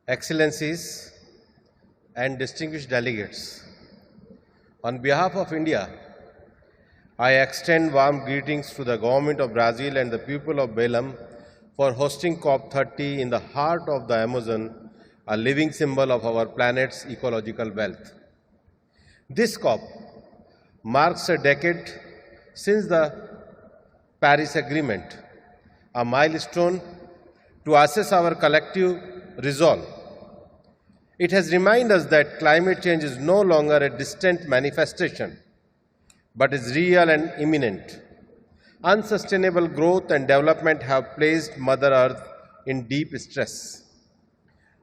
Excellencies and distinguished delegates, on behalf of India, I extend warm greetings to the Government of Brazil and the people of Belém for hosting COP30 in the heart of the Amazon, a living symbol of our planet's ecological wealth. This COP marks a decade since the Paris Agreement, a milestone to assess our collective resolve. It has reminded us that climate change is no longer a distant manifestation, but is real and imminent. Unsustainable growth and development have placed Mother Earth in deep stress.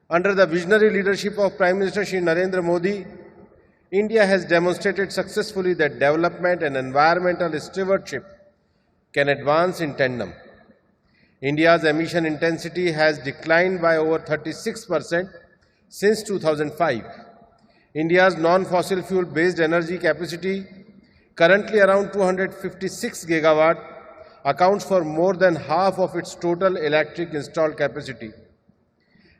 Under the visionary leadership of Prime Minister Shri Narendra Modi, India has demonstrated successfully that development and environmental stewardship can advance in tandem. India's emission intensity has declined by over 36% since 2005. India's non-fossil fuel-based energy capacity, currently around 256 gigawatt, accounts for more than half of its total electric installed capacity.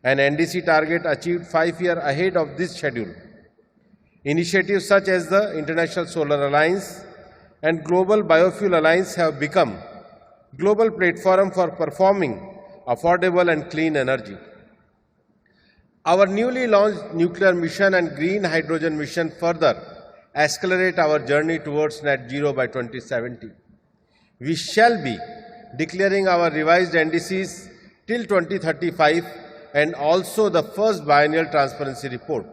An NDC target achieved 5 years ahead of this schedule. Initiatives such as the International Solar Alliance and Global Biofuel Alliance have become global platform for performing affordable and clean energy. Our newly launched nuclear mission and green hydrogen mission further accelerate our journey towards net zero by 2070. We shall be declaring our revised NDCs till 2035 and also the first biennial transparency report.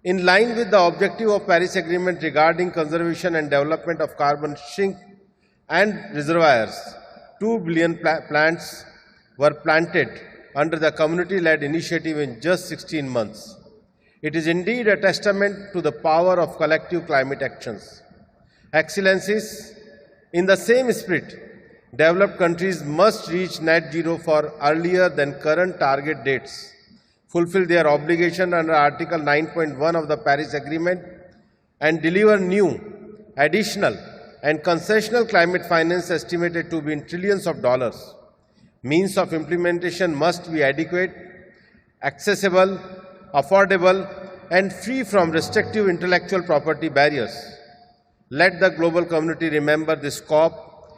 In line with the objective of Paris Agreement regarding conservation and development of carbon sink and reservoirs, 2 billion plants were planted under the community-led initiative in just 16 months. It is indeed a testament to the power of collective climate actions. Excellencies, in the same spirit, developed countries must reach net zero for earlier than current target dates, fulfill their obligation under Article 9.1 of the Paris Agreement, and deliver new, additional, and concessional climate finance estimated to be in trillions of dollars. Means of implementation must be adequate, accessible, affordable, and free from restrictive intellectual property barriers. Let the global community remember this COP